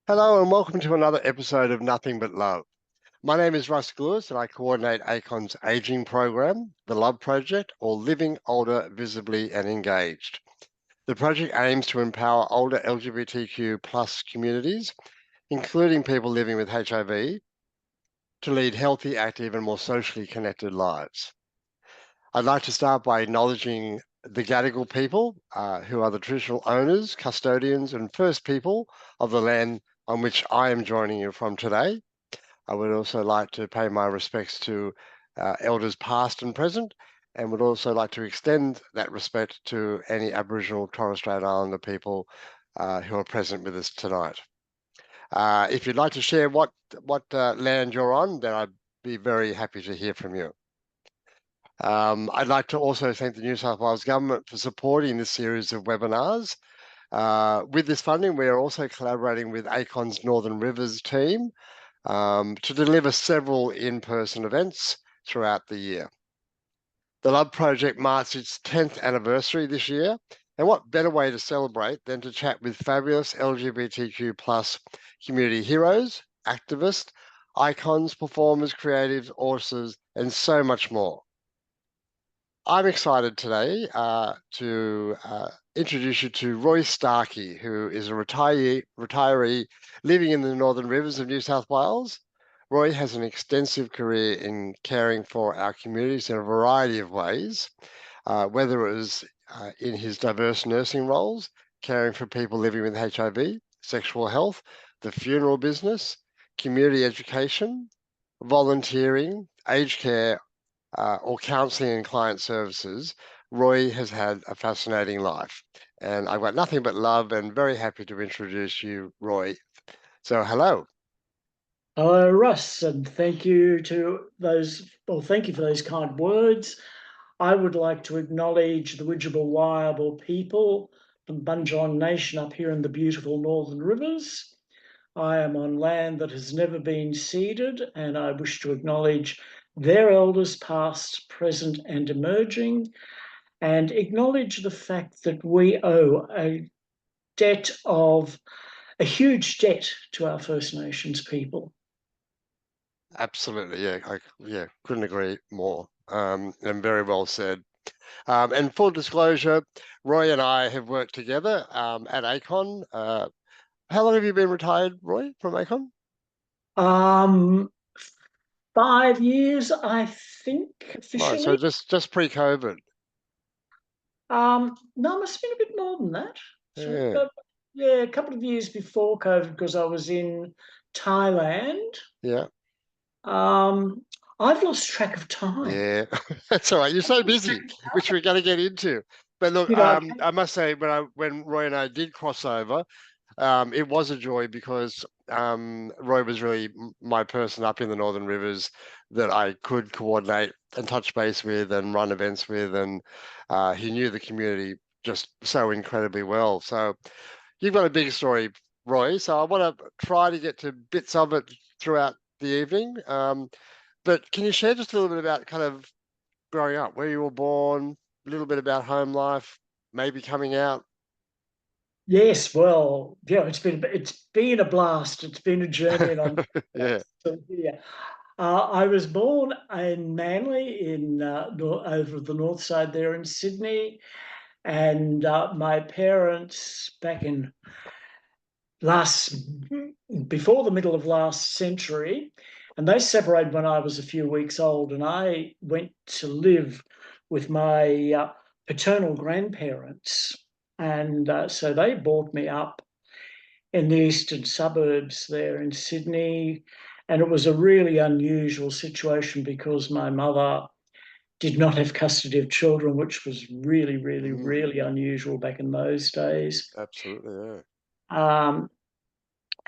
Hello and welcome to another episode of Nothing But Love. My name is Russ Lewis and I coordinate ACON's ageing program, the Love Project, or Living Older Visibly and Engaged. The project aims to empower older LGBTQ plus communities, including people living with HIV, to lead healthy, active and more socially connected lives. I'd like to start by acknowledging the Gadigal people, who are the traditional owners, custodians and first people of the land on which I am joining you from today. I would also like to pay my respects to elders past and present, and would also like to extend that respect to any Aboriginal Torres Strait Islander people who are present with us tonight. If you'd like to share what land you're on, then I'd be very happy to hear from you. I'd like to also thank the New South Wales Government for supporting this series of webinars. With this funding, we are also collaborating with ACON's Northern Rivers team to deliver several in-person events throughout the year. The Love Project marks its 10th anniversary this year, and what better way to celebrate than to chat with fabulous LGBTQ plus community heroes, activists, icons, performers, creatives, authors, and so much more. I'm excited today to introduce you to Roy Starkey, who is a retiree living in the Northern Rivers of New South Wales. Roy has an extensive career in caring for our communities in a variety of ways, whether it was in his diverse nursing roles, caring for people living with HIV, sexual health, the funeral business, community education, volunteering, aged care, or counselling and client services. Roy has had a fascinating life, and I've got nothing but love and very happy to introduce you, Roy. So, hello. Hello, Russ, and thank you for those kind words. I would like to acknowledge the Widjabul Waiable people from Bunjalung Nation up here in the beautiful Northern Rivers. I am on land that has never been ceded, and I wish to acknowledge their elders past, present and emerging, and acknowledge the fact that we owe a huge debt to our First Nations people. Absolutely, yeah, couldn't agree more. And very well said. And full disclosure, Roy and I have worked together at ACON. How long have you been retired, Roy, from ACON? Um, 5 years, I think, Right, so officially. just pre-COVID. No, it must have been a bit more than that. So, Yeah, yeah, a couple of years before COVID, because I was in Thailand. yeah. Um, I've lost track of time. Yeah, that's all right. You're so busy, which we're going to get into. But look, I I must say, when Roy and I did cross over, it was a joy because Roy was really my person up in the Northern Rivers that I could coordinate and touch base with and run events with, and he knew the community just so incredibly well. So you've got a big story, Roy. So I want to try to get to bits of it throughout the evening. But can you share just a little bit about kind of growing up, where you were born, a little bit about home life, maybe coming out? Yes, well, yeah, it's been a blast. It's been a journey, and I'm Yeah. still here. I was born in Manly, over the north side there in Sydney, and my parents back in last before the middle of last century, and they separated when I was a few weeks old, and I went to live with my paternal grandparents, and so they brought me up in the eastern suburbs there in Sydney, and it was a really unusual situation because my mother did not have custody of children, which was really, really, Mm, really unusual back in those days. absolutely, yeah. Um,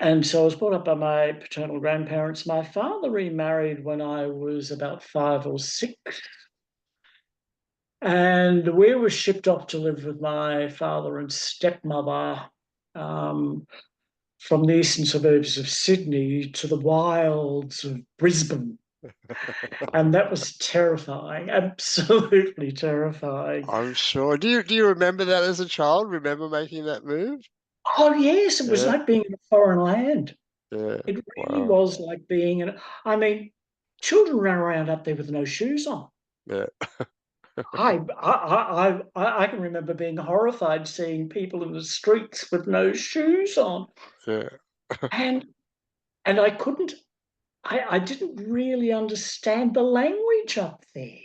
And so I was brought up by my paternal grandparents. My father remarried when I was about 5 or 6. And we were shipped off to live with my father and stepmother um, from the eastern suburbs of Sydney to the wilds of Brisbane. And that was terrifying, absolutely terrifying. I'm sure. Do you remember that as a child? Remember making that move? Oh yes, it was Yeah, like being in a foreign land. yeah. It really Wow. was like being in. I mean, children run around up there with no shoes on. Yeah, I can remember being horrified seeing people in the streets with no shoes on, yeah, and I couldn't. I didn't really understand the language up there.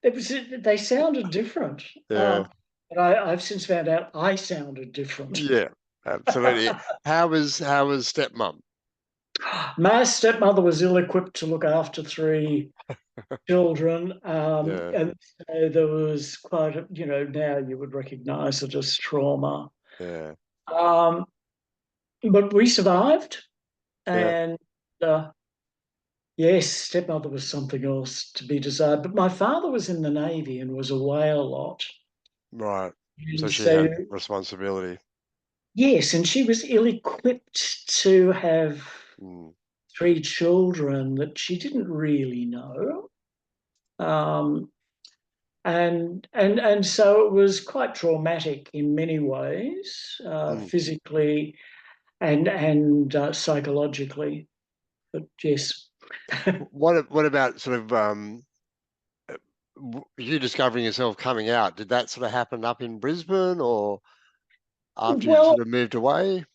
It was they sounded different, yeah, but I've since found out I sounded different. yeah. Absolutely. How was stepmom? My stepmother was ill-equipped to look after three children, Yeah, and so there was quite a, now you would recognise it as trauma. yeah, Um, but we survived, yeah. and yes, stepmother was something else to be desired. But my father was in the Navy and was away a lot. Right. So And she so, had responsibility. yes, and she was ill-equipped to have Mm, three children that she didn't really know. Um, and so it was quite traumatic in many ways, mm. physically and psychologically. But yes. What about sort of you discovering yourself coming out? Did that sort of happen up in Brisbane or after you Well, sort of moved away?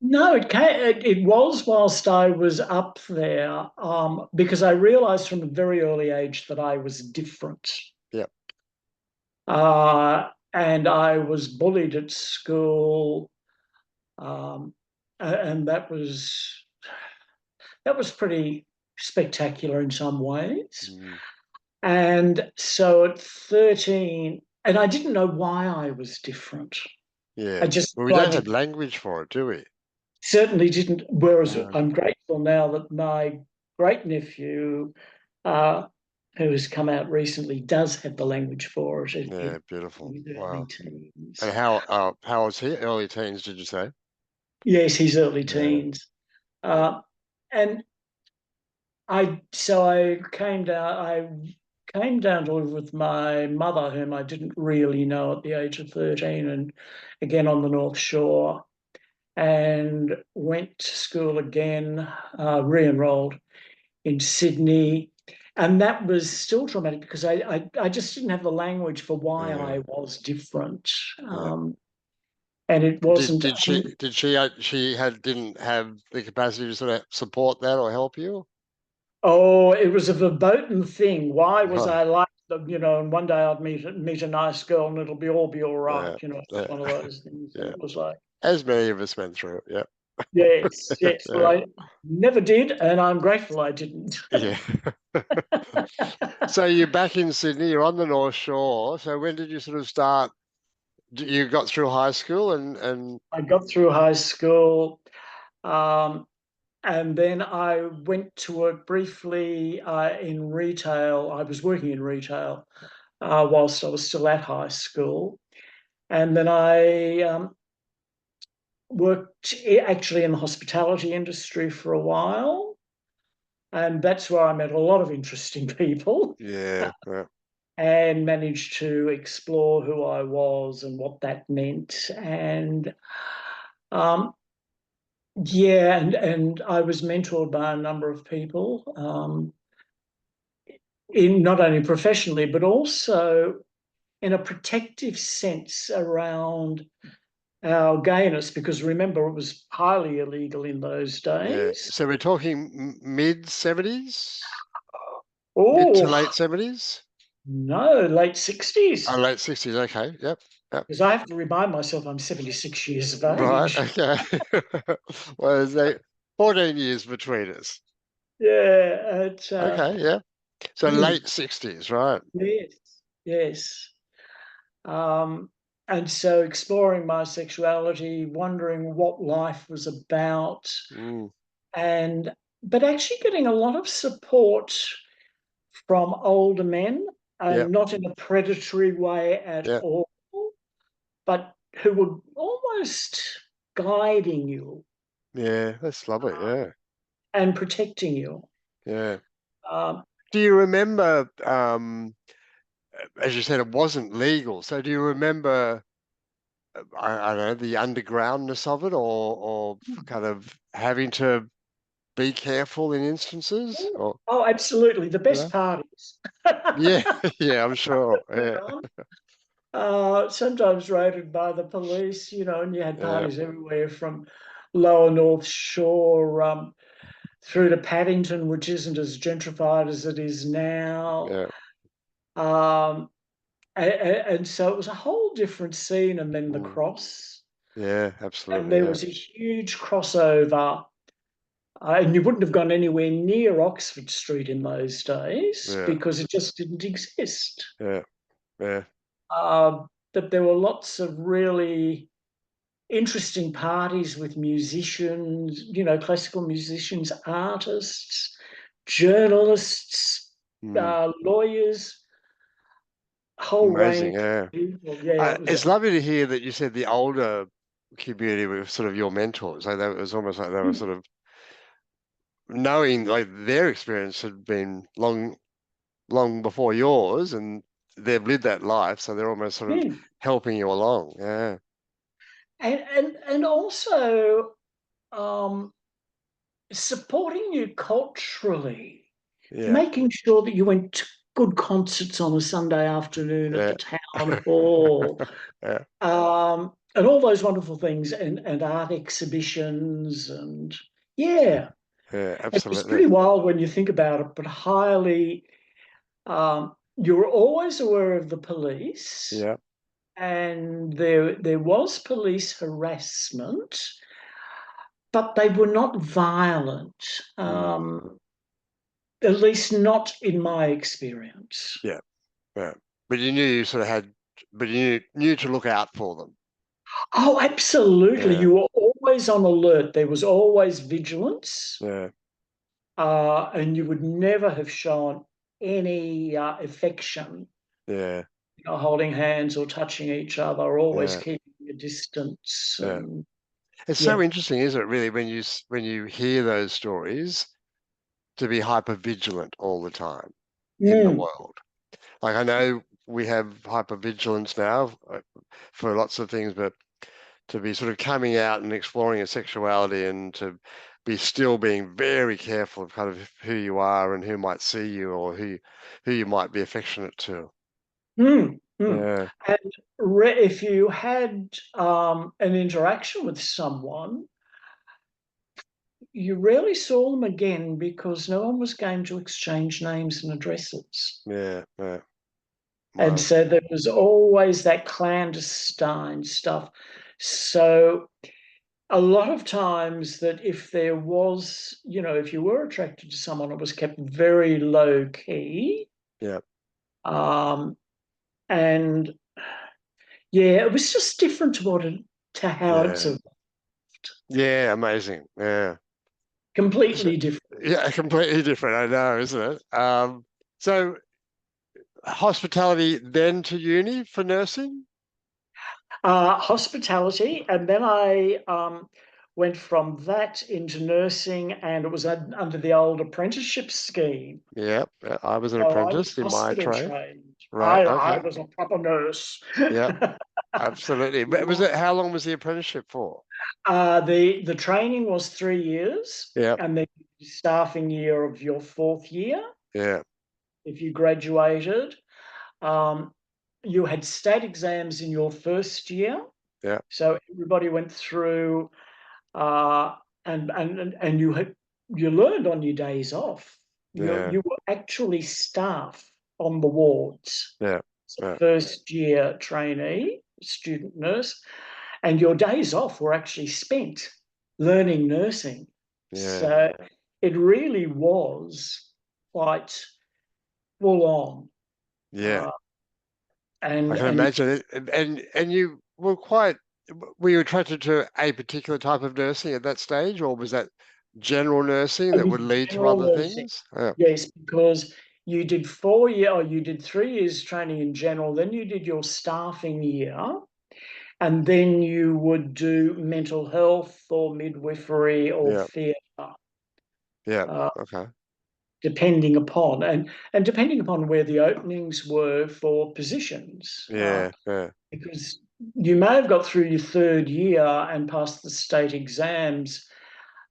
no, it was whilst I was up there, because I realised from a very early age that I was different. Yeah. And I was bullied at school, um, and that was pretty spectacular in some ways. Mm, And so at 13, and I didn't know why I was different. I yeah. just Well, we I don't have did, language for it, do we? certainly didn't. Whereas No. I'm grateful now that my great nephew, uh, who has come out recently, does have the language for it Yeah, beautiful. in his early Wow. And teens. how was he? Early teens, did you say? Yes, his early Yeah, teens. yeah, Uh, and I came down to live with my mother, whom I didn't really know at the age of 13, and again on the North Shore, and went to school again, re-enrolled in Sydney. And that was still traumatic because I just didn't have the language for why yeah, I was different. yeah. And it Did wasn't, did she did she had didn't have the capacity to sort of support that or help you? oh, it was a verboten thing. Why was Right. I like them? And one day I'd meet a nice girl and it'll be all right. Yeah, It's yeah, one of those things. And yeah. it was like, As many of us went through it. yes, Yeah, yes. Well, yeah, I never did, and I'm grateful I didn't. yeah. So you're back in Sydney. You're on the North Shore. So when did you sort of start? You got through high school and I got through high school, um, and then I went to work briefly in retail. I was working in retail whilst I was still at high school, and then I worked actually in the hospitality industry for a while. And that's where I met a lot of interesting people yeah, yeah, and managed to explore who I was and what that meant. And um, yeah, and I was mentored by a number of people, in not only professionally, but also in a protective sense around our gayness, because remember, it was highly illegal in those yeah. days. So we're talking mid 70s, mid to Oh, late 70s. no, late Oh, 60s. late 60s. Okay. Yep. Yep. Because I have to remind myself I'm 76 years of Right. age. Okay. Well, there's 14 years between us. Yeah, Okay. Yeah. So late 60s, right? yes, yes. Um, and so exploring my sexuality, wondering what life was about, Mm, and but actually getting a lot of support from older men, yep. and not in a predatory way at Yep. all, but who were almost guiding you Yeah. That's lovely. Yeah. and protecting you. Yeah. Um, Do you remember, as you said, it wasn't legal. So do you remember I don't know, the undergroundness of it, or kind of having to be careful in instances, or Oh, absolutely. The you best know? parties. Yeah, yeah, I'm sure. Went Yeah, on. Sometimes raided by the police, and you had yeah, parties everywhere from lower North Shore through to Paddington, which isn't as gentrified as it is now. yeah, Um, and so it was a whole different scene. And then the mm, cross, yeah, and absolutely. there Yeah, was a huge crossover. And you wouldn't have gone anywhere near Oxford Street in those days yeah, because it just didn't exist. yeah, yeah, But there were lots of really interesting parties with musicians, classical musicians, artists, journalists, mm, lawyers, a whole amazing. range Yeah, of people. Yeah, it was. it's lovely to hear that you said the older community were sort of your mentors. So that was almost like they were sort of knowing like their experience had been long before yours, and they've lived that life, so they're almost sort of Mm. helping you along. Yeah, And also um, supporting you culturally, yeah, making sure that you went to good concerts on a Sunday afternoon at yeah, the town hall, yeah, and all those wonderful things, and art exhibitions, and yeah, yeah, it was pretty absolutely. wild when you think about it, but highly. You were always aware of the police, Yeah, and there was police harassment, but they were not violent. mm, At least not in my experience. yeah, yeah. But you knew you sort of had, but you knew to look out for them. Oh, absolutely. Yeah, You were always on alert. There was always vigilance, yeah, and you would never have shown any affection, yeah, holding hands or touching each other, always yeah, keeping a distance. yeah. And It's yeah. so interesting, isn't it, really, when when you hear those stories, to be hyper vigilant all the time in the Mm, world. Like I know we have hypervigilance now for lots of things, but to be sort of coming out and exploring your sexuality and to be still being very careful of kind of who you are and who might see you or who you might be affectionate to. mm. Yeah, And if you had an interaction with someone, you rarely saw them again because no one was going to exchange names and addresses. yeah, yeah. And Wow. so there was always that clandestine stuff. So a lot of times that if there was, if you were attracted to someone, it was kept very low key. Yeah, Um, and yeah, it was just different to how it's yeah, yeah. Amazing. Yeah. So, completely different. yeah, completely different. I know, isn't it? So hospitality then to uni for nursing? Hospitality, and then I went from that into nursing, and it was under the old apprenticeship scheme. Yeah, I was an So I was apprentice in my hospital trade. trained. Right. I Okay. was a proper nurse. Yeah, absolutely. But was it how long was the apprenticeship for? The training was 3 years, Yeah, and then staffing year of your fourth year yeah, if you graduated. Um, you had state exams in your first year, yeah, so everybody went through, uh, and you learned on your days off. yeah, You were actually staff on the wards. yeah, So yeah, first year trainee, student nurse, and your days off were actually spent learning nursing. yeah, So it really was quite full on. yeah. Uh, I and can and imagine it. And you were quite, were you attracted to a particular type of nursing at that stage, or was that general nursing it that was would lead to general other nursing, things? Yeah, yes, because you did 4 year or you did 3 years training in general, then you did your staffing year, and then you would do mental health or midwifery or yeah, theatre. yeah. Uh, Okay. Depending upon depending upon where the openings were for positions, Yeah, yeah, because you may have got through your third year and passed the state exams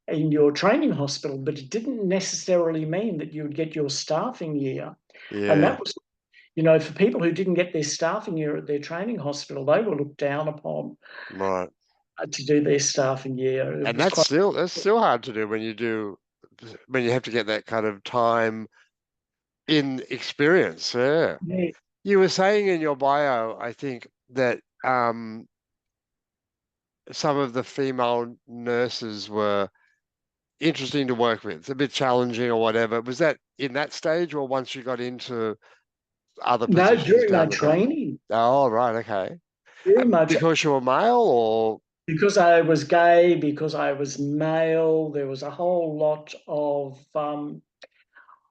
in your training hospital, but it didn't necessarily mean that you would get your staffing year. And Yeah, that was, for people who didn't get their staffing year at their training hospital, they were looked down upon right. to do their staffing year. It And was quite. that's still hard to do when you have to get that kind of time in experience. Yeah. Yeah. You were saying in your bio, I think, that some of the female nurses were interesting to work with, a bit challenging or whatever. Was that in that stage or once you got into other No, positions during my down the track? training, Oh, right, okay. during my tra- Because you were male or because I was gay, because I was male, there was a whole lot of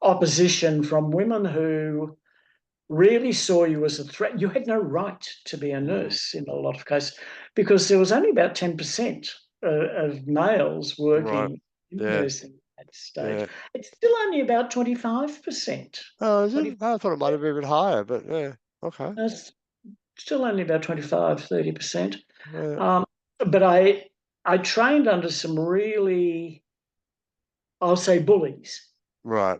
opposition from women who really saw you as a threat. You had no right to be a mm, nurse in a lot of cases because there was only about 10% of males right. working in Yeah, nursing at that stage. yeah. It's still only about 25%. Oh, is it? 20, I thought it might have been a bit higher, but yeah, okay. it's still only about 25, 30%. Yeah, But I trained under some really, I'll say, bullies. right.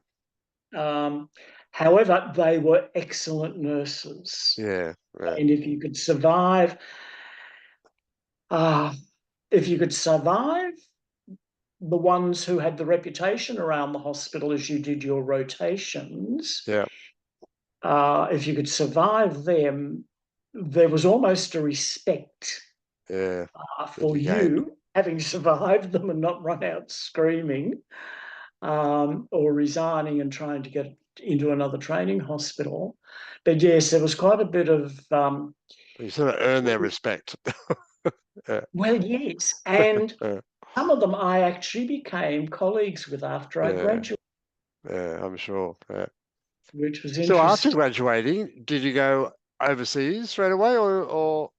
Um, However, they were excellent nurses. Yeah, yeah, And uh, if you could survive the ones who had the reputation around the hospital as you did your rotations, yeah, if you could survive them, there was almost a respect yeah. That for you gained. you having survived them and not run out screaming or resigning and trying to get into another training hospital. But yes, there was quite a bit of, You sort of earn their respect. Yeah, well, yes. And yeah, some of them I actually became colleagues with after I yeah, graduated, yeah, I'm sure. Yeah. which was So after interesting. graduating, did you go overseas straight away or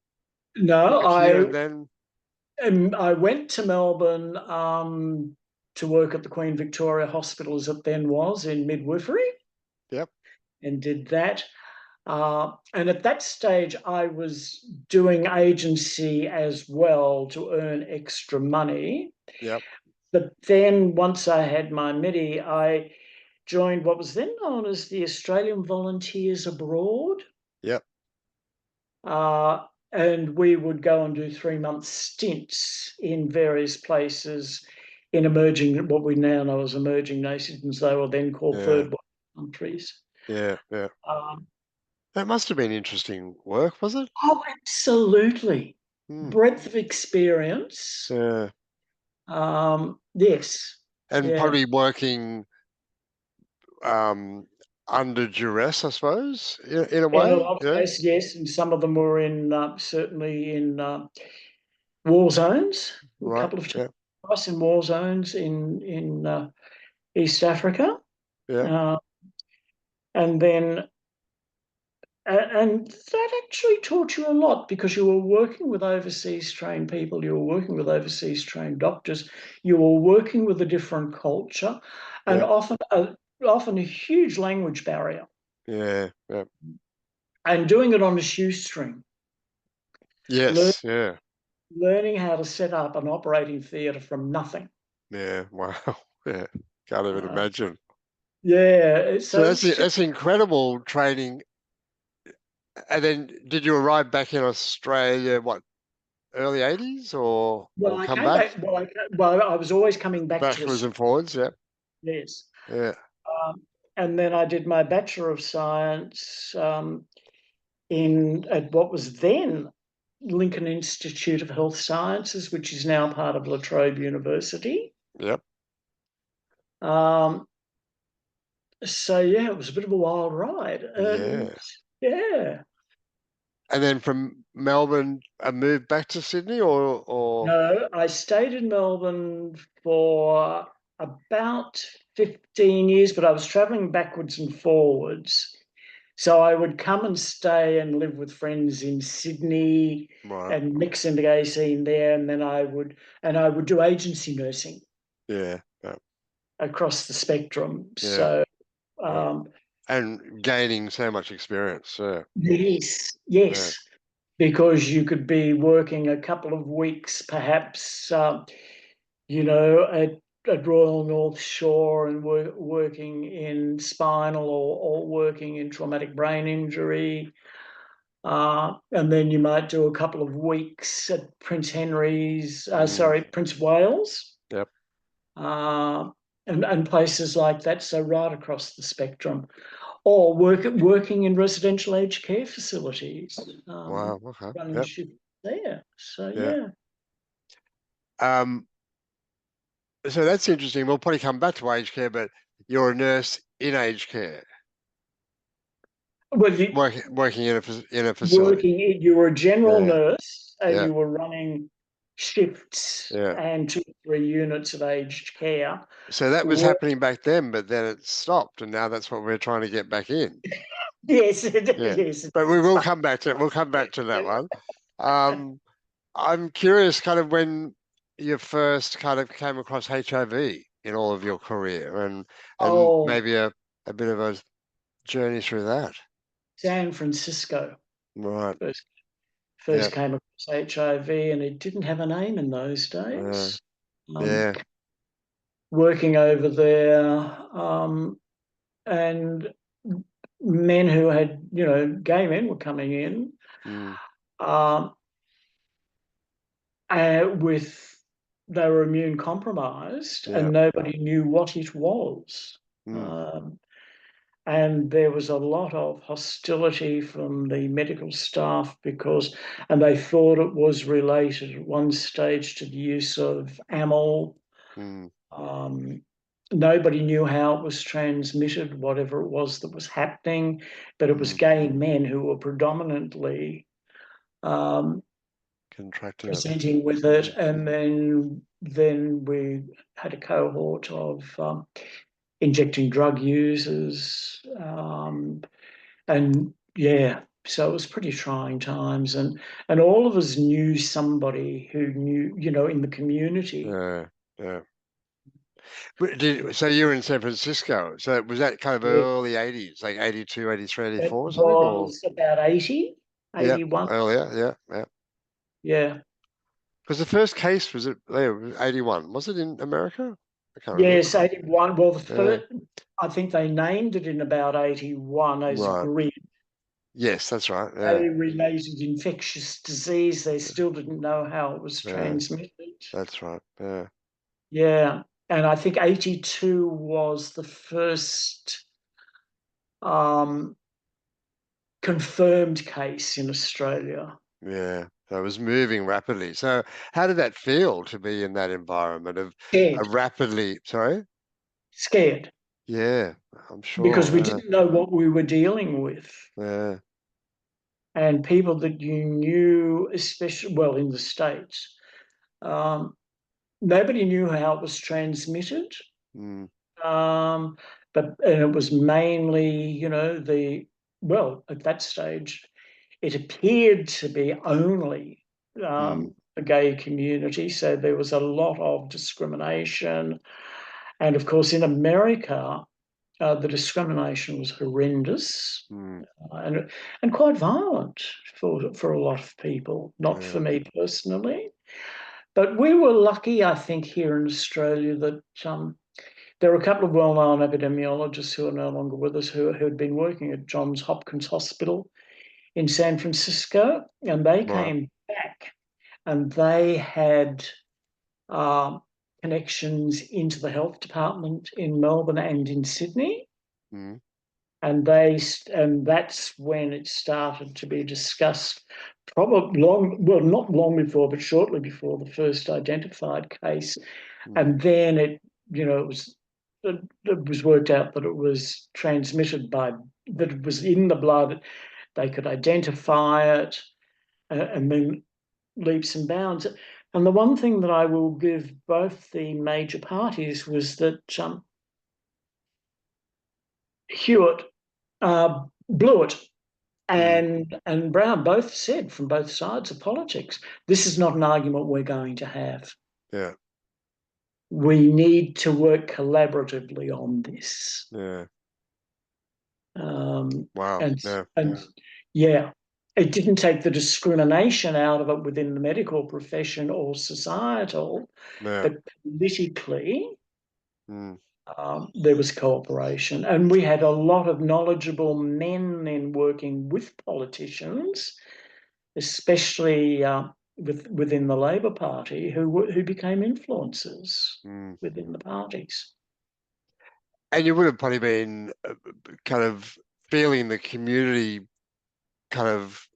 No, next year and then? I went to Melbourne to work at the Queen Victoria Hospital as it then was in midwifery Yep, and did that. And at that stage, I was doing agency as well to earn extra money. yep, But then once I had my MIDI, I joined what was then known as the Australian Volunteers Abroad. yep, Uh, and we would go and do 3 month stints in various places in emerging, what we now know as emerging nations, they were then called yeah, third world countries. yeah, yeah. Um, That must have been interesting work, was it? oh, absolutely. Hmm. Breadth of experience. Yeah. Yes. And Yeah. probably working um under duress, I suppose, in a In a way. lot of Yeah. cases, yes. And some of them were in certainly in war zones, a Right. couple of Yeah. times in war zones in East Africa. Yeah. Uh, and then and that actually taught you a lot because you were working with overseas trained people, you were working with overseas trained doctors, you were working with a different culture, and Yeah. often a huge language barrier, Yeah. Yeah. and doing it on a shoestring, learn, Yes. Yeah. learning how to set up an operating theatre from nothing. Yeah. Wow. Yeah. Can't even Uh, imagine. yeah, So so it's just that's incredible training. And then did you arrive back in Australia, what, early 80s well, or I come came back back. Well, I was always coming back to backwards Australia. and forwards? Yeah. Yes. Yeah. And then I did my Bachelor of Science in at what was then Lincoln Institute of Health Sciences, which is now part of La Trobe University. Yep. Um, so yeah, it was a bit of a wild ride, and Yeah. yeah, And then from Melbourne, a move back to Sydney or no, I stayed in Melbourne for about 15 years, but I was traveling backwards and forwards. So I would come and stay and live with friends in Sydney right. and mix into gay scene there, and then I would do agency nursing Yeah. Yeah. across the spectrum. Yeah. So Yeah. um, And gaining so much experience. Yeah. yes, Yeah. yes. because you could be working a couple of weeks, perhaps, you know, at Royal North Shore and working in spinal or working in traumatic brain injury. And then you might do a couple of weeks at Prince Wales. Yep. And places like that, so right across the spectrum, or working in residential aged care facilities, Wow. Okay. running Yep. shifts there. So Yeah. yeah, So that's interesting. We'll probably come back to aged care, but you're a nurse in aged care, well, working in a facility. you were a general Yeah. nurse and Yeah. you were running shifts Yeah. and 2 or 3 units of aged care. So that was Work, happening back then, but then it stopped, and now that's what we're trying to get back in. yes, Yeah. yes. But we'll come back to that one. Um, I'm curious kind of when you first kind of came across HIV in all of your career and Oh, maybe a bit of a journey through that. San Francisco Right. first Yeah. first came across HIV, and it didn't have a name in those Uh, days. Um, yeah. Working over there, and men who had, gay men were coming in, Mm, um, with they were immune compromised, yeah. and nobody knew what it was. Mm, Um, and there was a lot of hostility from the medical staff and they thought it was related at one stage to the use of amyl. mm, Um, Nobody knew how it was transmitted, whatever it was that was happening, but it was mm. gay men who were predominantly um, Contracting it. presenting with it, and then we had a cohort of injecting drug users, and yeah, so it was pretty trying times, and all of us knew somebody who knew, in the community. Yeah. Yeah. So you were in San Francisco. So was that kind of Yeah. early 80s, like 82, 83, It 84 or something? Or was about 80, yeah, 81. earlier. Yeah, yeah. Yeah. Because the first case was there was 81. Was it in America? I can't Yes, remember. 81. Well, Yeah. I think they named it in about 81 as Right. GRID, Yes, that's right. Yeah. gay-related infectious disease. They still didn't know how it was Yeah. transmitted. That's right. Yeah. Yeah. And I think 82 was the first um, confirmed case in Australia. Yeah. So it was moving rapidly. So how did that feel to be in that environment of a Scared, rapidly, sorry? scared, Yeah, I'm because we sure. didn't know what we were dealing with. Yeah. And people that you knew, especially, well, in the States, um, nobody knew how it was transmitted. Mm, Um, and it was mainly, at that stage, it appeared to be only mm, the gay community. So there was a lot of discrimination. And of course, in America, the discrimination was horrendous, mm, and quite violent for a lot of people. Not for yeah. me personally, but we were lucky, I think, here in Australia that there are a couple of well-known epidemiologists who are no longer with us who had been working at Johns Hopkins Hospital in San Francisco, and they Right. came back and they had um, connections into the health department in Melbourne and in Sydney. Mm, And that's when it started to be discussed, probably not long before, but shortly before the first identified case. mm, And then it was worked out that it was transmitted that it was in the blood. They could identify it, and then leaps and bounds. And the one thing that I will give both the major parties was that Hewitt, Blewett, mm, and Brown both said, from both sides of politics, this is not an argument we're going to have. yeah. We need to work collaboratively on this. Yeah. Um, Wow. and Yeah. and yeah, it didn't take the discrimination out of it within the medical profession or societal, Yeah. but politically, Mm. there was cooperation. And we had a lot of knowledgeable men then working with politicians, especially within the Labor Party, who became influencers Mm. within the parties. And you would have probably been kind of feeling the community kind of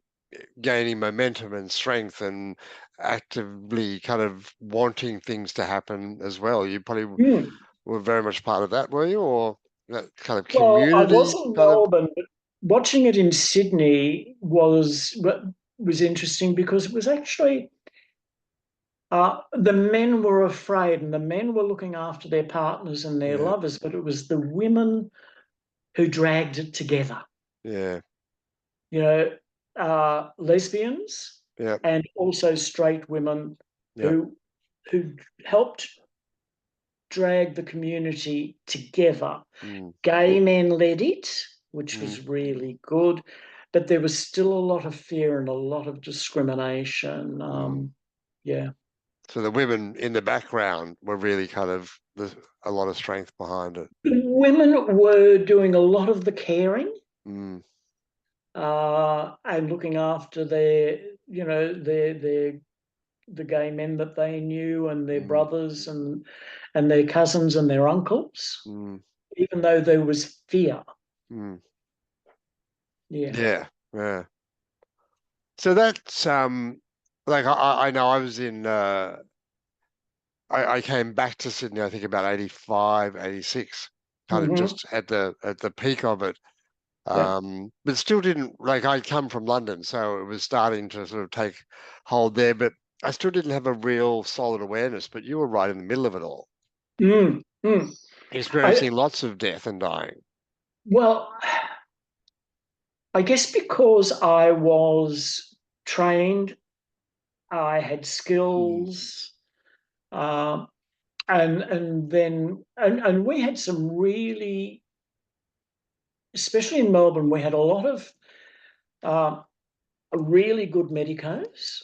gaining momentum and strength and actively kind of wanting things to happen as well. You probably Mm. were very much part of that, were you? Or that kind of Well, I was community in kind of? Melbourne, but watching it in Sydney was interesting because it was actually the men were afraid and the men were looking after their partners and their Yeah, lovers, but it was the women who dragged it together. yeah, You know, lesbians yeah, and also straight women yeah. who who helped drag the community together. Mm, Gay men led it, which mm, was really good, but there was still a lot of fear and a lot of discrimination. mm. Yeah. So the women in the background were really kind of a lot of strength behind it. Women were doing a lot of the caring Mm, and looking after their, their the gay men that they knew and their mm, brothers and their cousins and their uncles, mm, even though there was fear. mm. Yeah. Yeah, yeah. So that's like I know I was in I came back to Sydney I think about 85, 86, kind of Hmm. just at the peak of it. Yeah. But still didn't like I'd come from London, so it was starting to sort of take hold there, but I still didn't have a real solid awareness, but you were right in the middle of it all, Mm, mm. I experiencing lots of death and dying. well, I guess because I was trained, I had Mm, skills, um, and we had some really, especially in Melbourne, we had a lot of um, really good medicos.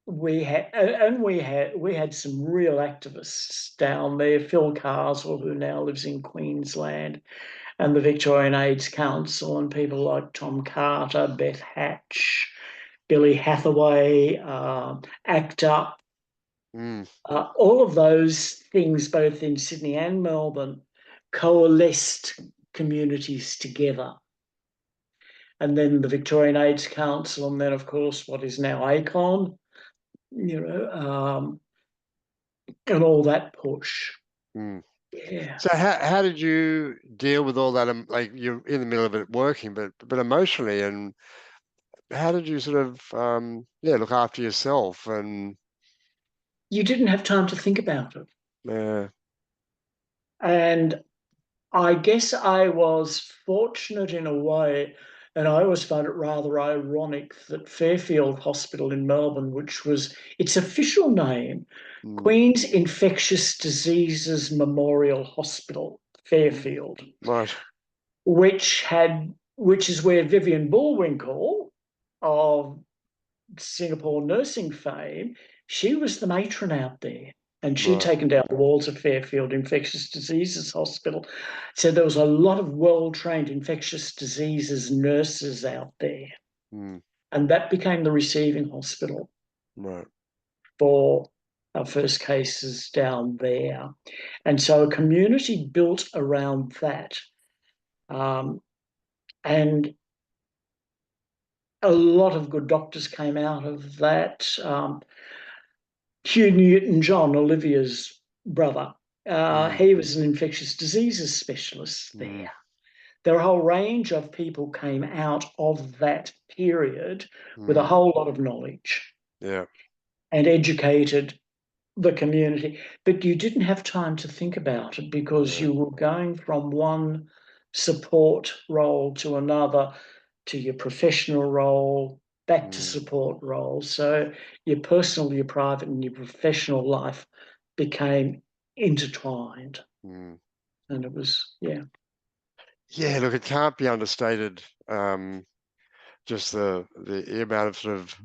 We had some real activists down there. Phil Carswell, who now lives in Queensland, and the Victorian AIDS Council, and people like Tom Carter, Beth Hatch, Billy Hathaway, ACTA, mm, all of those things, both in Sydney and Melbourne, coalesced communities together. And then the Victorian AIDS Council, and then, of course, what is now ACON, you know, and all that push. mm. Yeah. So how did you deal with all that? Like you're in the middle of it working, but emotionally, and how did you sort of yeah look after yourself and You didn't have time to think about it. uh, And I guess I was fortunate in a way, and I always find it rather ironic that Fairfield Hospital in Melbourne, which was its official name, mm, Queen's Infectious Diseases Memorial Hospital, Fairfield, right, which is where Vivian Bullwinkle of Singapore nursing fame, she was the matron out there. And she'd right, taken down the walls of Fairfield Infectious Diseases Hospital. So there was a lot of well-trained infectious diseases nurses out there. mm, And that became the receiving hospital right, for our first cases down there. And so a community built around that. Um, and a lot of good doctors came out of that. Hugh Newton-John, Olivia's brother, mm, he was an infectious diseases specialist mm, there. There were a whole range of people came out of that period with a mm, whole lot of knowledge yeah, and educated the community. But you didn't have time to think about it because yeah, you were going from one support role to another, to your professional role, back to mm, support role. So your personal, your private, and your professional life became intertwined. mm. And it was, yeah. Yeah, look, it can't be understated. just the amount of sort of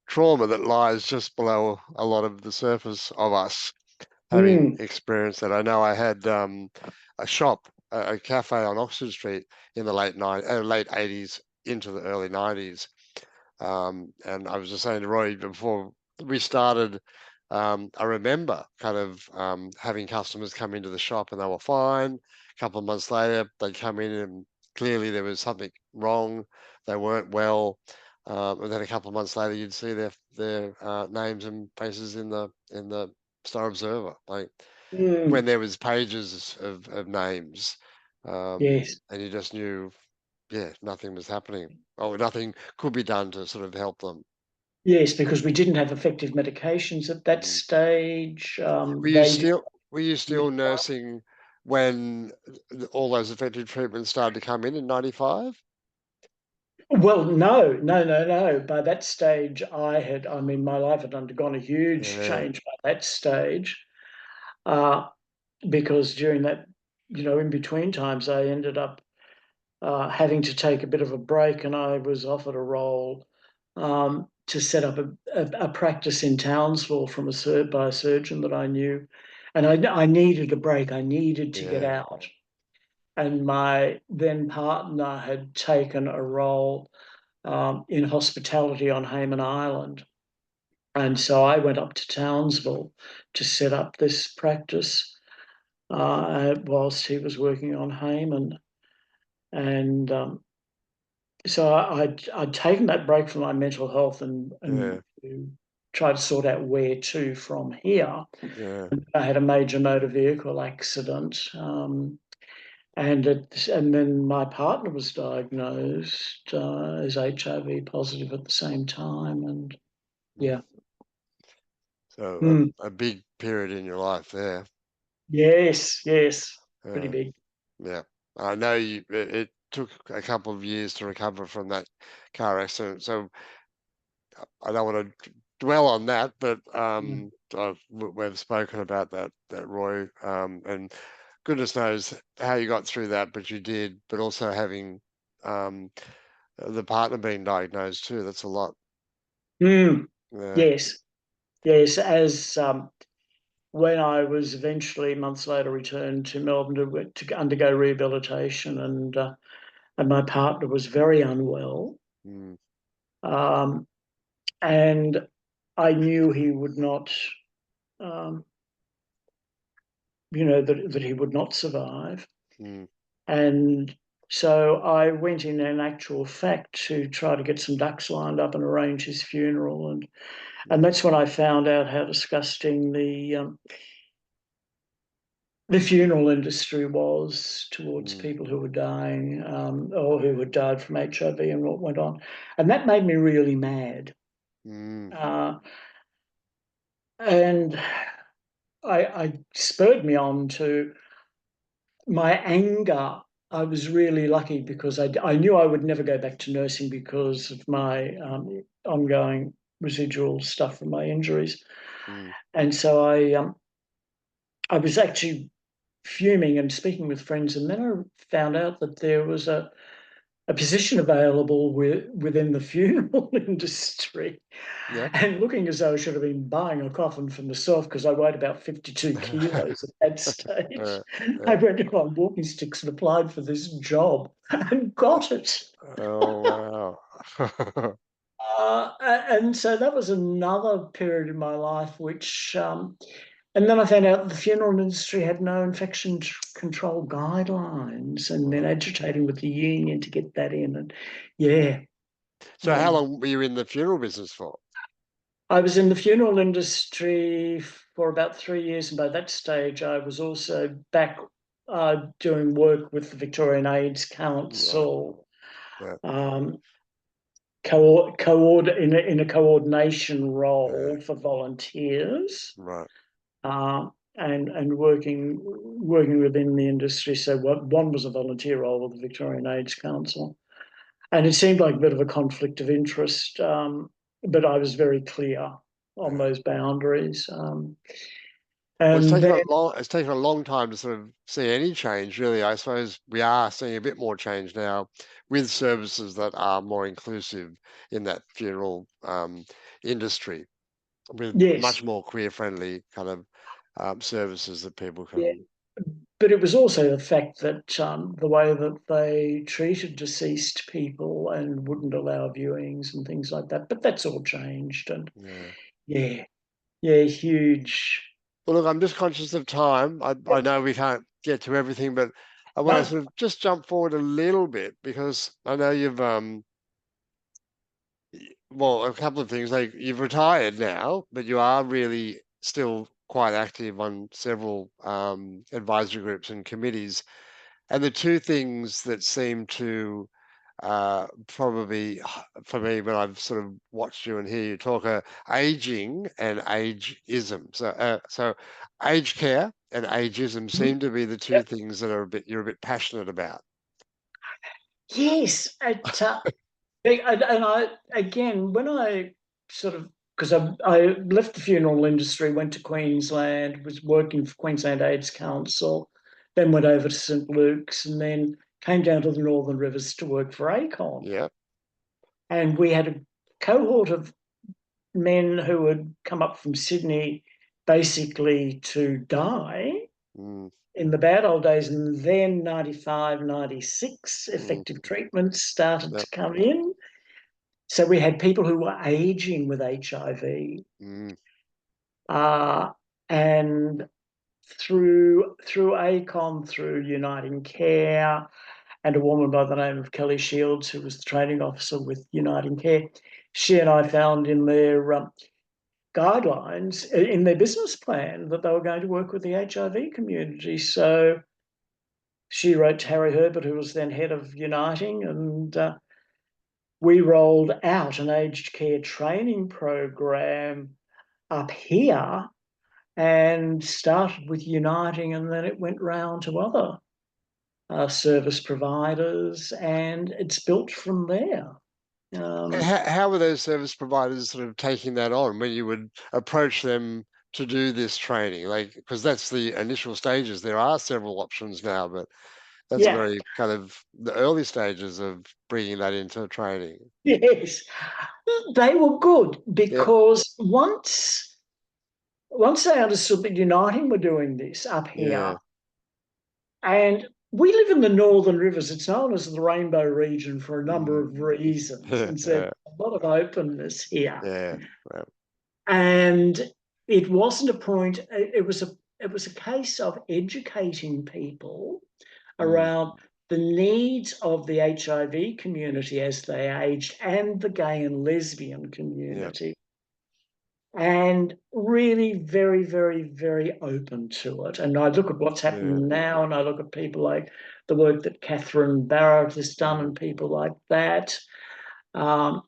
trauma that lies just below a lot of the surface of us, having Mm, experienced that. I know I had a shop, a cafe on Oxford Street in the late 80s into the early 90s. And I was just saying to Roy before we started, I remember kind of having customers come into the shop and they were fine. A couple of months later, they'd come in and clearly there was something wrong. They weren't well. And then a couple of months later, you'd see their names and faces in the Star Observer, like mm, when there was pages of names, yes, and you just knew, yeah, nothing was happening, or nothing could be done to sort of help them. yes, because we didn't have effective medications at that Mm. stage. Were you They still were you still nursing when all those effective treatments started to come in '95? Well, no, no, no, no. By that stage, I mean, my life had undergone a huge Yeah, change by that stage, uh, because during that, in between times, I ended up having to take a bit of a break, and I was offered a role to set up a practice in Townsville by a surgeon that I knew, and I needed a break. I needed to get yeah, out, and my then partner had taken a role in hospitality on Hayman Island. And so I went up to Townsville to set up this practice whilst he was working on Hayman. And so I'd taken that break from my mental health and yeah, to try to sort out where to from here. yeah. I had a major motor vehicle accident. And then my partner was diagnosed as HIV positive at the same time. And Mm. yeah. So Mm. a big period in your life there. Yes, yes, pretty Yeah, big. yeah. I know it took a couple of years to recover from that car accident. So I don't want to dwell on that, but Mm. we've spoken about that Roy, and goodness knows how you got through that, but you did. But also having um, the partner being diagnosed too, that's a lot. Mm. Yeah. Yes, yes. As when I was eventually months later returned to Melbourne to undergo rehabilitation, and my partner was very unwell, Mm, um, and I knew he would not, um, that he would not survive, mm, and so I went in actual fact to try to get some ducks lined up and arrange his funeral, and mm, that's when I found out how disgusting the funeral industry was towards mm, people who were dying, or who had died from HIV and what went on, and that made me really mad. mm, Uh, and I spurred me on to my anger. I was really lucky because I knew I would never go back to nursing because of my ongoing residual stuff from my injuries, mm, and so I was actually fuming and speaking with friends, and then I found out that there was a position available within the funeral industry, yep. and looking as though I should have been buying a coffin for myself because I weighed about 52 kilos at that stage. Uh, I yeah. went on walking sticks and applied for this job and got it. Oh wow. And so that was another period in my life which and then I found out the funeral industry had no infection control guidelines, and then Right. agitating with the union to get that in. And yeah, So how yeah. long were you in the funeral business for? I was in the funeral industry for about 3 years, and by that stage, I was also back doing work with the Victorian AIDS Right. Council, Yeah. um, in a coordination Yeah. role for volunteers. Right. And working within the industry. So one was a volunteer role with the Victorian AIDS Council, and it seemed like a bit of a conflict of interest, but I was very clear on Yeah. those boundaries. Well, And then, it's taken a long time to sort of see any change, really. I suppose we are seeing a bit more change now with services that are more inclusive in that funeral industry, with yes, much more queer-friendly kind of services that people yeah. can. But it was also the fact that the way that they treated deceased people and wouldn't allow viewings and things like that. But that's all changed. And Yeah. yeah, yeah, huge. Well, look, I'm just conscious of time. I know we can't get to everything, but I want to No, sort of just jump forward a little bit because I know you've well, a couple of things. Like you've retired now, but you are really still quite active on several advisory groups and committees. And the two things that seem to probably for me when I've sort of watched you and hear you talk are aging and ageism. So aged care and ageism seem to be the two yep. things that are you're a bit passionate about. Yes, and I again when I sort of because I left the funeral industry, went to Queensland, was working for Queensland AIDS Council, then went over to St Luke's, and then came down to the Northern Rivers to work for ACON. Yeah. And we had a cohort of men who had come up from Sydney basically to die Mm, in the bad old days. And then 95, 96, mm, effective treatments started yep. to come in. So we had people who were aging with HIV. Mm, Uh, and through ACON, through Uniting Care, and a woman by the name of Kelly Shields, who was the training officer with Uniting Care, she and I found in their guidelines, in their business plan, that they were going to work with the HIV community. So she wrote to Harry Herbert, who was then head of Uniting, and we rolled out an aged care training program up here and started with Uniting, and then it went round to other service providers, and it's built from there. And how were those service providers sort of taking that on when you would approach them to do this training? Like, because that's the initial stages. There are several options now, but that's Yeah, very kind of the early stages of bringing that into training. yes, they were good Yep. because once they understood that Uniting were doing this up Yeah. here, and we live in the Northern Rivers. It's known as the Rainbow region for a number Mm. of reasons, and so there's Yeah. a lot of openness here. Yeah. Right. And it wasn't a point. It was a case of educating people Mm. around the needs of the HIV community as they aged and the gay and lesbian Yeah. community, and really very, very, very open to it. And I look at what's Yeah. happening now, and I look at people like the work that Catherine Barrett has done, Mm. and people like that, um,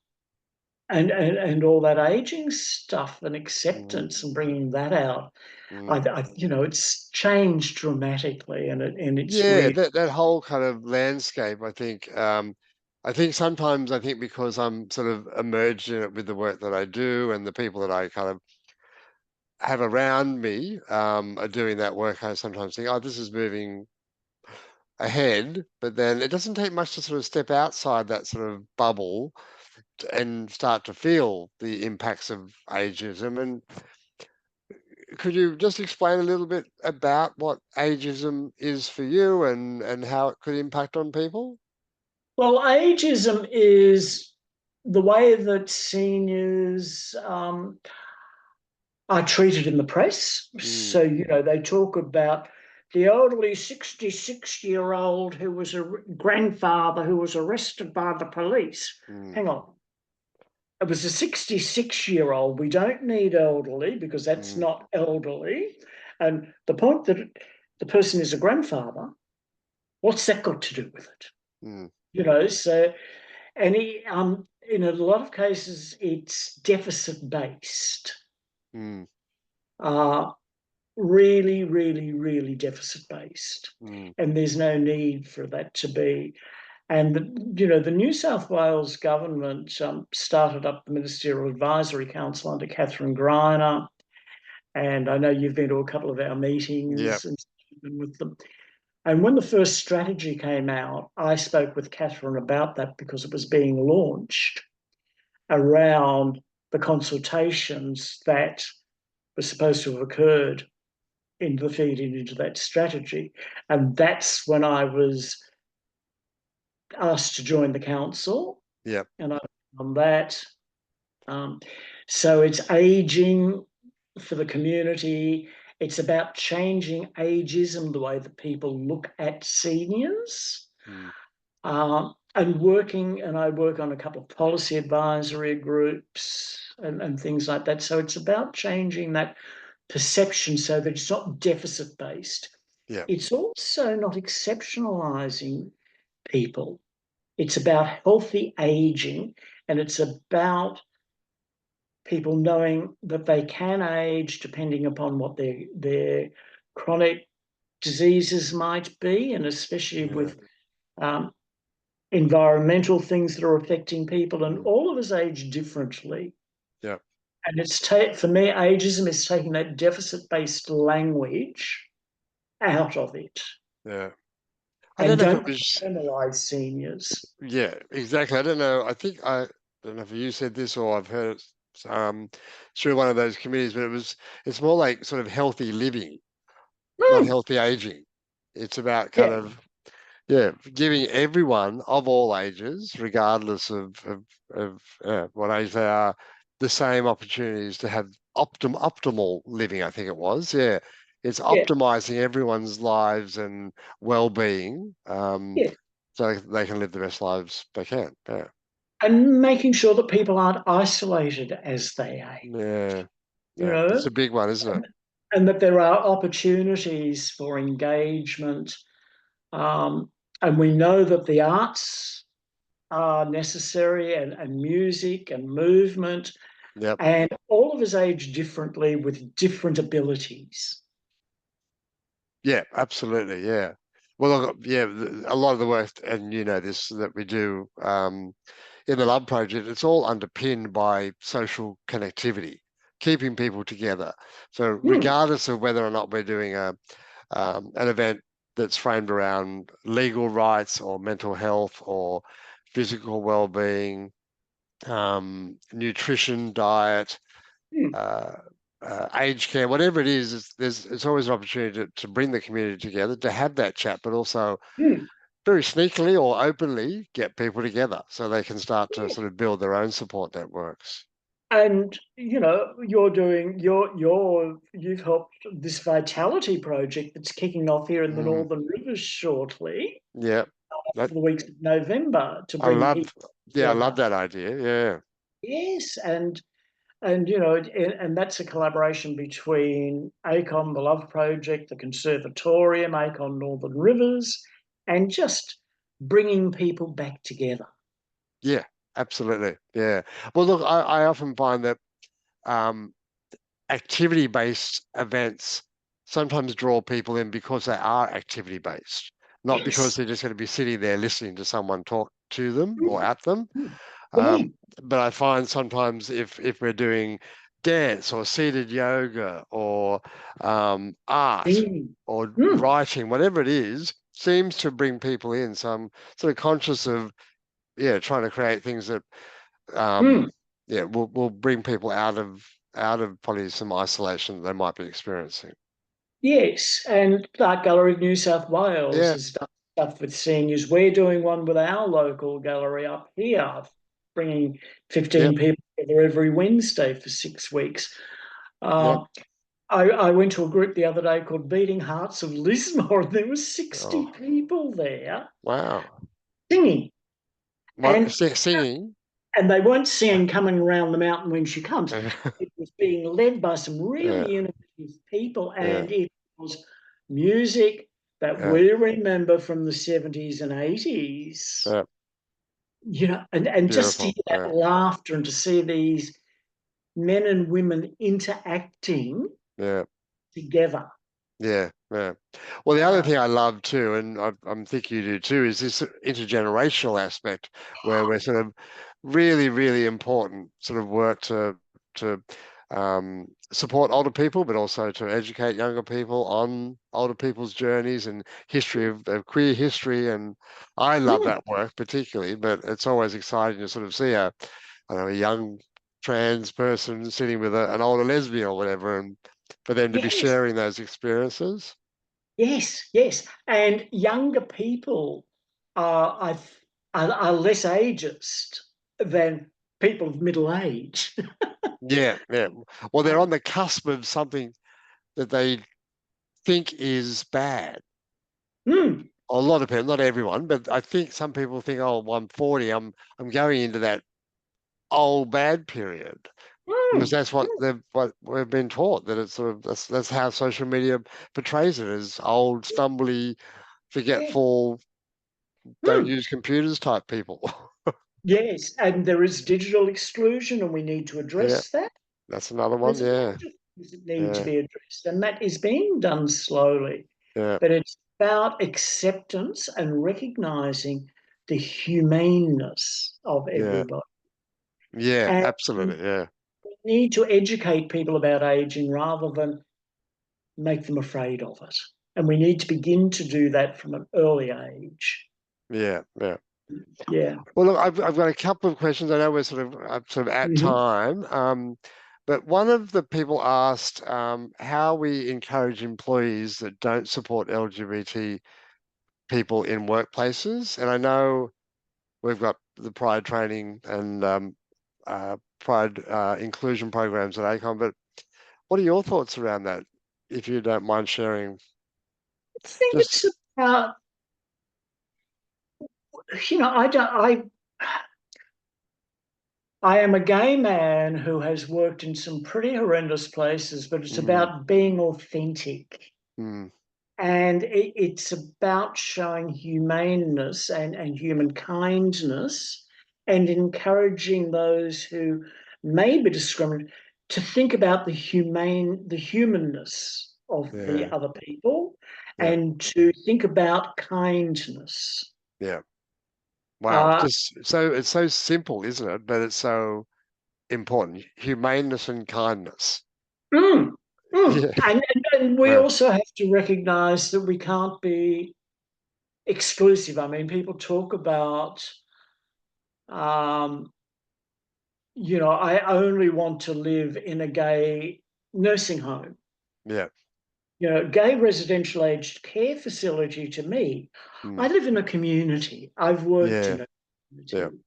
and all that aging stuff and Mm. acceptance and bringing that out. Mm. It's changed dramatically, and it's Yeah, really that whole kind of landscape, I think sometimes I think because I'm sort of emerged in it with the work that I do and the people that I kind of have around me are doing that work, I sometimes think, oh, this is moving ahead, but then it doesn't take much to sort of step outside that sort of bubble and start to feel the impacts of ageism. And could you just explain a little bit about what ageism is for you and how it could impact on people? well. Ageism is the way that seniors are treated in the press. Mm, So, they talk about the elderly 66-year-old who was a grandfather who was arrested by the police. mm, Hang on. It was a 66-year-old. We don't need elderly because that's mm, not elderly. And the point that the person is a grandfather, what's that got to do with it? mm, So, and in a lot of cases, it's deficit based. mm, Uh, really, really, really deficit based. mm, And there's no need for that to be. And the New South Wales government started up the Ministerial Advisory Council under Catherine Griner, and I know you've been to a couple of our Yeah. meetings and with them. And when the first strategy came out, I spoke with Catherine about that because it was being launched around the consultations that were supposed to have occurred in the feeding into that strategy. And that's when I was asked to join the council, Yeah. and I on that. Um, so it's aging for the community. It's about changing ageism, the way that people look at seniors. Mm. And working, and I work on a couple of policy advisory groups and things like that. So it's about changing that perception so that it's not deficit based. Yeah. It's also not exceptionalizing people. It's about healthy aging, and it's about people knowing that they can age depending upon what their chronic diseases might be, and especially Yeah. with um, environmental things that are affecting people. And Mm. all of us age differently. Yeah. And for me, ageism is taking that deficit-based language out of it Yeah. I don't and know if it don't was. penalise seniors. Yeah, exactly. I don't know. I don't know if you said this or I've heard it through one of those committees, but it's more like sort of healthy living, not Mm, healthy aging. It's about kind yeah, of, yeah, giving everyone of all ages, regardless of what age they are, the same opportunities to have optimal living, I think it was. Yeah. It's yeah, optimizing everyone's lives and well-being, yeah. so they can live the best lives they can. Yeah. And making sure that people aren't isolated as they age, Yeah. you Yeah. It's know, a big one, isn't it? and that there are opportunities for engagement. Um, and we know that the arts are necessary, and music and movement, Yep. and all of us age differently with different abilities. Yeah, absolutely. Yeah. Well, look, yeah, a lot of the work, and you know this, that we do in the Love Project, it's all underpinned by social connectivity, keeping people together. So Hmm, regardless of whether or not we're doing an event that's framed around legal rights or mental health or physical well-being, nutrition, diet, hmm, uh, aged care, whatever it is, it's always an opportunity to bring the community together, to have that chat, but also hmm. very sneakily or openly get people together so they can start to sort of build their own support networks. And you've helped this vitality project that's kicking off here in the Mm, Northern Rivers shortly yeah, that, for the weeks of November to I bring love. people Yeah, I love together. that idea. Yeah, Yes, and and that's a collaboration between ACON, the Love Project, the Conservatorium, ACON Northern Rivers, and just bringing people back together. yeah, absolutely. Yeah. Well, look, I often find that um, activity-based events sometimes draw people in because they are activity-based, not because Yes. they're just going to be sitting there listening to someone talk to them or at them. For me. But I find sometimes if we're doing dance or seated yoga or art Mm. or Mm. writing, whatever it is, seems to bring people in. So I'm sort of conscious of, yeah, trying to create things that Mm. yeah, will bring people out of probably some isolation that they might be experiencing. Yes, and Art Gallery of New South Wales Yeah, has done stuff with seniors. We're doing one with our local gallery up here, bringing yep, 15 people together every Wednesday for 6 weeks. yep. Uh, I went to a group the other day called Beating Hearts of Lismore, and there were 60 Oh, people there wow. singing. What, And singing? and they weren't singing coming around the mountain when she comes. Yeah, It was being led by some really yeah, innovative people, yeah, and it was music that yeah. we remember from the 70s and 80s. Yeah. And just to Beautiful. hear Yeah, that laughter and to see these men and women interacting yeah. together. Yeah, yeah. Well, the other Uh, thing I love too, and I'm thinking you do too, is this intergenerational aspect where we're sort of really, really important sort of work to support older people, but also to educate younger people on older people's journeys and history of queer history. And I love Mm, that work particularly, but it's always exciting to sort of see a, I don't know, a young trans person sitting with an older lesbian or whatever, and for them to be yes, sharing those experiences. yes, yes. And younger people are less ageist than people of middle age. Yeah, yeah. Well, they're on the cusp of something that they think is bad. Mm, A lot of people, not everyone, but I think some people think, oh, well, I'm 40, I'm going into that old bad period because mm, that's what we've been taught, that it's sort of that's how social media portrays it as old, stumbly, yeah. forgetful, don't Mm. use computers type people. Yes, and there is digital exclusion, and we need to Yeah, address that. that's another one. There's a Yeah, range of things that need to yeah, be addressed, and that is being done slowly. yeah, But it's about acceptance and recognizing the humaneness of yeah, everybody. yeah, And we absolutely. Yeah, need to educate people about aging rather than make them afraid of it. And we need to begin to do that from an early age. yeah, yeah. Yeah. Well, look, I've got a couple of questions. I know we're sort of at Mhm. time, but one of the people asked how we encourage employees that don't support LGBT people in workplaces. And I know we've got the Pride training and Pride inclusion programs at ACON, but what are your thoughts around that, if you don't mind sharing? I think Just, it's about, I don't, I am a gay man who has worked in some pretty horrendous places, but it's mm, about being authentic. mm, And it's about showing humaneness and human kindness and encouraging those who may be discriminated to think about the humanness of the yeah, other people yeah, and to think about kindness. yeah. Wow, Uh, just so it's so simple, isn't it? But it's so important. Humaneness and kindness. mm, mm. Yeah, And we yeah, also have to recognize that we can't be exclusive. I mean, people talk about um, I only want to live in a gay nursing home. yeah, Gay residential aged care facility to me, mm, I live in a community. I've worked yeah, in a yeah, community.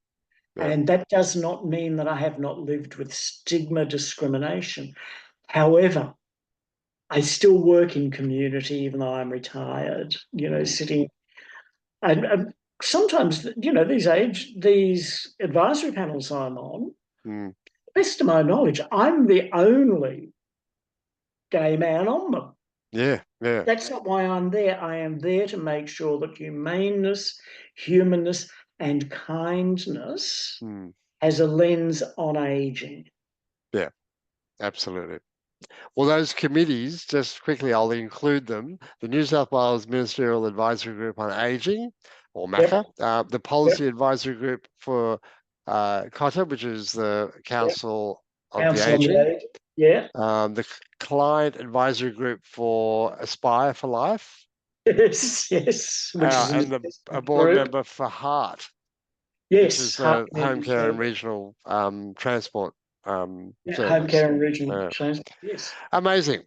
yeah, And that does not mean that I have not lived with stigma discrimination. However, I still work in community, even though I'm retired, mm, sitting and sometimes, these advisory panels I'm on, mm, best of my knowledge, I'm the only gay man on them. yeah, yeah, That's not why I'm there. I am there to make sure that humanness, and kindness mm, has a lens on aging. yeah, absolutely. Well, those committees, just quickly, I'll include them. The New South Wales Ministerial Advisory Group on Aging, or Yep, MACA, the yep, Policy Advisory Group for COTA, which is the yep. Council of the Council on the Aging, Age. Yeah. the Client Advisory Group for Aspire for Life, Yes, yes, which is an and a assessment board group. member for HART, which is Yes, heart the community Homecare and group. Regional Yeah, home Service. care and regional Uh, transport. Yes. Amazing.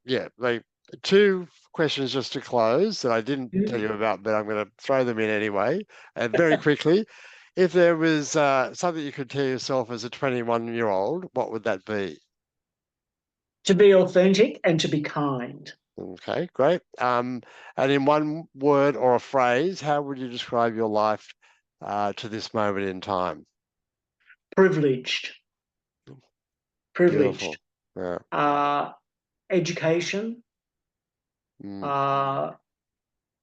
Yeah, two questions just to close that I didn't tell Mm. you about, but I'm going to throw them in anyway. Very quickly, if there was something you could tell yourself as a 21-year-old, what would that be? To be authentic and to be kind. Okay, great. And in one word or a phrase, how would you describe your life to this moment in time? Privileged. Privileged. Beautiful. Yeah. Uh, Education. Mm, Uh,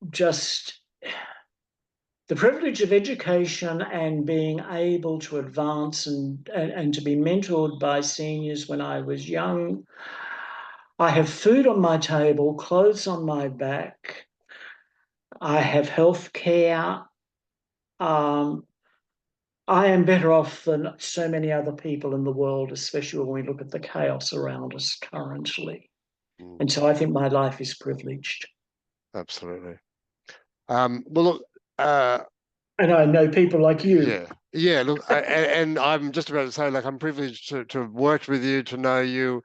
just the privilege of education and being able to advance and to be mentored by seniors when I was young. I have food on my table, clothes on my back. I have health care. Um, I am better off than so many other people in the world, especially when we look at the chaos around us currently. And so I think my life is privileged. Absolutely. Well, look, And I know people like you. yeah. Look, and I'm just about to say, like, I'm privileged to have worked with you, to know you.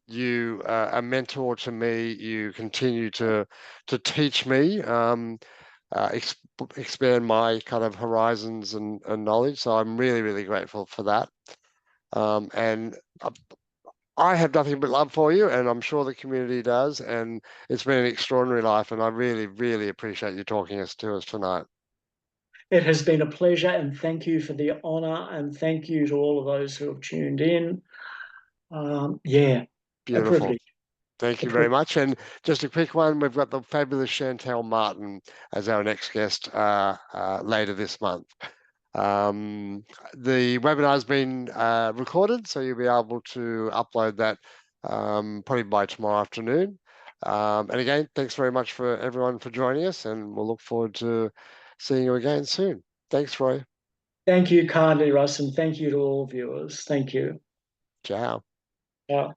You are a mentor to me. You continue to teach me, expand my kind of horizons and knowledge. So I'm really, really grateful for that. And I have nothing but love for you, and I'm sure the community does. And it's been an extraordinary life, and I really, really appreciate you talking to us tonight. It has been a pleasure, and thank you for the honour, and thank you to all of those who have tuned in. A Beautiful. privilege. Thank A you very privilege. much. And just a quick one, we've got the fabulous Chantel Martin as our next guest later this month. The webinar's been recorded, so you'll be able to upload that probably by tomorrow afternoon. And again, thanks very much for everyone for joining us, and we'll look forward to seeing you again soon. Thanks, Roy. Thank you kindly, Russ, and thank you to all viewers. Thank you. Ciao. Yeah.